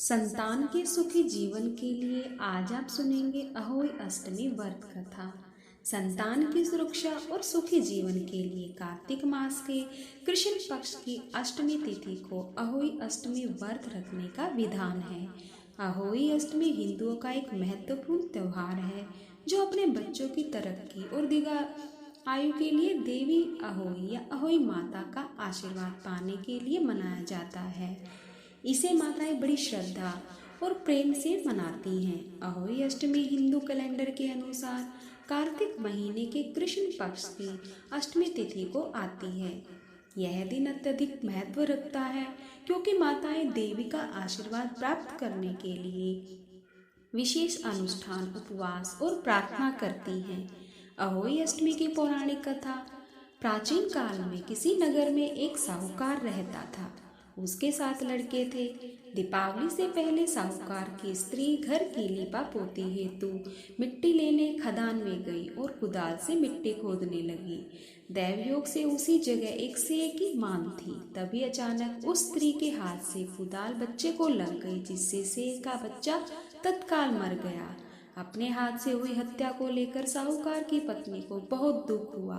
संतान के सुखी जीवन के लिए आज आप सुनेंगे अहोई अष्टमी व्रत कथा। संतान की सुरक्षा और सुखी जीवन के लिए कार्तिक मास के कृष्ण पक्ष की अष्टमी तिथि को अहोई अष्टमी व्रत रखने का विधान है। अहोई अष्टमी हिंदुओं का एक महत्वपूर्ण त्योहार है जो अपने बच्चों की तरक्की और दीर्घायु के लिए देवी अहोई या अहोई माता का आशीर्वाद पाने के लिए मनाया जाता है। इसे माताएं बड़ी श्रद्धा और प्रेम से मनाती हैं। अहोई अष्टमी हिंदू कैलेंडर के अनुसार कार्तिक महीने के कृष्ण पक्ष की अष्टमी तिथि को आती है। यह दिन अत्यधिक महत्व रखता है क्योंकि माताएं देवी का आशीर्वाद प्राप्त करने के लिए विशेष अनुष्ठान, उपवास और प्रार्थना करती हैं। अहोई अष्टमी की पौराणिक कथा। प्राचीन काल में किसी नगर में एक साहूकार रहता था। उसके 7 लड़के थे। दीपावली से पहले साहूकार की स्त्री घर की लीपा पोती हेतु मिट्टी लेने खदान में गई और कुदाल से मिट्टी खोदने लगी। दैवयोग से उसी जगह एक सेह की मांद थी। तभी अचानक उस स्त्री के हाथ से कुदाल बच्चे को लग गई, जिससे सेह का बच्चा तत्काल मर गया। अपने हाथ से हुई हत्या को लेकर साहूकार की पत्नी को बहुत दुख हुआ,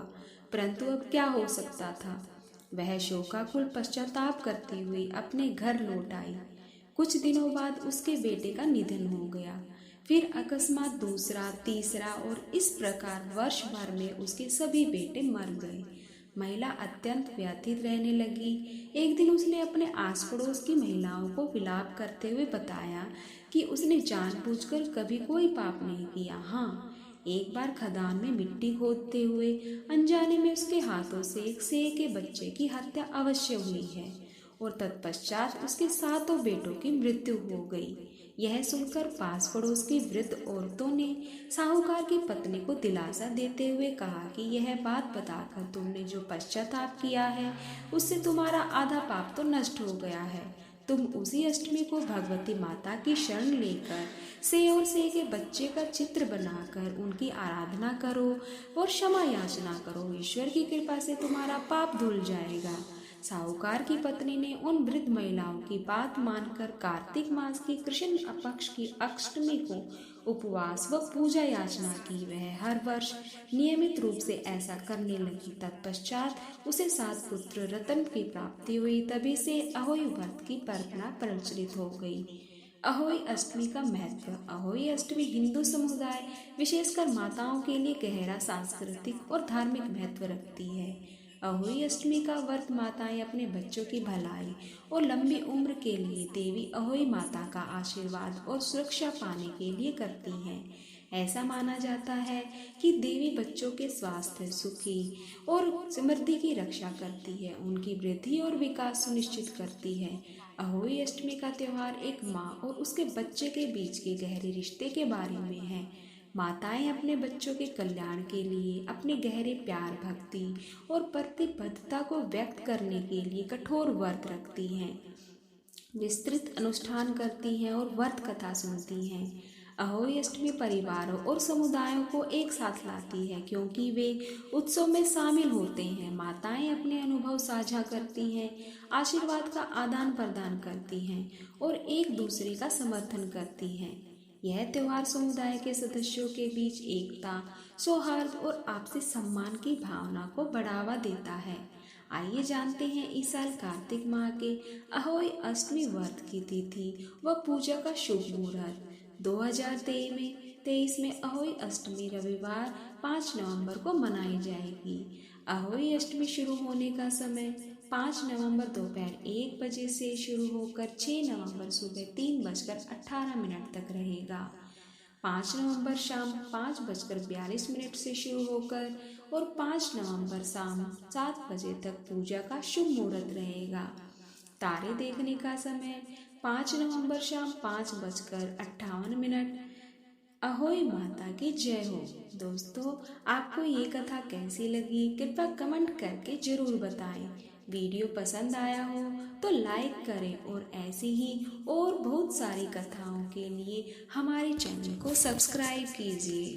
परंतु अब क्या हो सकता था। वह शोकाकुल पश्चाताप करती हुई अपने घर लौट आई। कुछ दिनों बाद उसके बेटे का निधन हो गया। फिर अकस्मात दूसरा, तीसरा और इस प्रकार वर्ष भर में उसके सभी बेटे मर गए। महिला अत्यंत व्यथित रहने लगी। एक दिन उसने अपने आस पड़ोस की महिलाओं को विलाप करते हुए बताया कि उसने जानबूझकर कभी कोई पाप नहीं किया। हाँ, एक बार खदान में मिट्टी खोदते हुए अनजाने में उसके हाथों से एक सेह के बच्चे की हत्या अवश्य हुई है और तत्पश्चात उसके 7 बेटों की मृत्यु हो गई। यह सुनकर पास पड़ोस की वृद्ध औरतों ने साहूकार की पत्नी को दिलासा देते हुए कहा कि यह बात बताकर तुमने जो पश्चाताप किया है उससे तुम्हारा आधा पाप तो नष्ट हो गया है। तुम उसी अष्टमी को भगवती माता की शरण लेकर सेह और सेह के बच्चे का चित्र बनाकर उनकी आराधना करो और क्षमा याचना करो। ईश्वर की कृपा से तुम्हारा पाप धुल जाएगा। साहूकार की पत्नी ने उन वृद्ध महिलाओं की बात मानकर कार्तिक मास की कृष्ण पक्ष की अष्टमी को उपवास व पूजा याचना की। वह हर वर्ष नियमित रूप से ऐसा करने लगी। तत्पश्चात उसे 7 पुत्र रत्न की प्राप्ति हुई। तभी से अहोई व्रत की परंपरा प्रचलित हो गई। अहोई अष्टमी का महत्व। अहोई अष्टमी हिंदू समुदाय विशेषकर माताओं के लिए गहरा सांस्कृतिक और धार्मिक महत्व रखती है। अहोई अष्टमी का व्रत माताएं अपने बच्चों की भलाई और लंबी उम्र के लिए देवी अहोई माता का आशीर्वाद और सुरक्षा पाने के लिए करती हैं। ऐसा माना जाता है कि देवी बच्चों के स्वास्थ्य, सुखी और समृद्धि की रक्षा करती है, उनकी वृद्धि और विकास सुनिश्चित करती है। अहोई अष्टमी का त्यौहार एक माँ और उसके बच्चे के बीच के गहरे रिश्ते के बारे में है। माताएं अपने बच्चों के कल्याण के लिए अपने गहरे प्यार, भक्ति और प्रतिबद्धता को व्यक्त करने के लिए कठोर व्रत रखती हैं, विस्तृत अनुष्ठान करती हैं और व्रत कथा सुनती हैं। अहोई अष्टमी परिवारों और समुदायों को एक साथ लाती है क्योंकि वे उत्सव में शामिल होते हैं। माताएं अपने अनुभव साझा करती हैं, आशीर्वाद का आदान प्रदान करती हैं और एक दूसरे का समर्थन करती हैं। यह त्यौहार समुदाय के सदस्यों के बीच एकता, सौहार्द और आपसी सम्मान की भावना को बढ़ावा देता है। आइए जानते हैं इस साल कार्तिक माह के अहोई अष्टमी व्रत की तिथि व पूजा का शुभ मुहूर्त। 2023 में अहोई अष्टमी रविवार 5 नवंबर को मनाई जाएगी। अहोई अष्टमी शुरू होने का समय 5 नवंबर दोपहर 1 बजे से शुरू होकर 6 नवंबर सुबह 3:18 तक रहेगा। 5 नवंबर शाम 5:42 से शुरू होकर और 5 नवंबर शाम 7 बजे तक पूजा का शुभ मुहूर्त रहेगा। तारे देखने का समय 5 नवंबर शाम 5:58। अहोई माता की जय हो। दोस्तों, आपको ये कथा कैसी लगी कृपया कमेंट करके जरूर बताएं। वीडियो पसंद आया हो तो लाइक करें और ऐसी ही और बहुत सारी कथाओं के लिए हमारे चैनल को सब्सक्राइब कीजिए।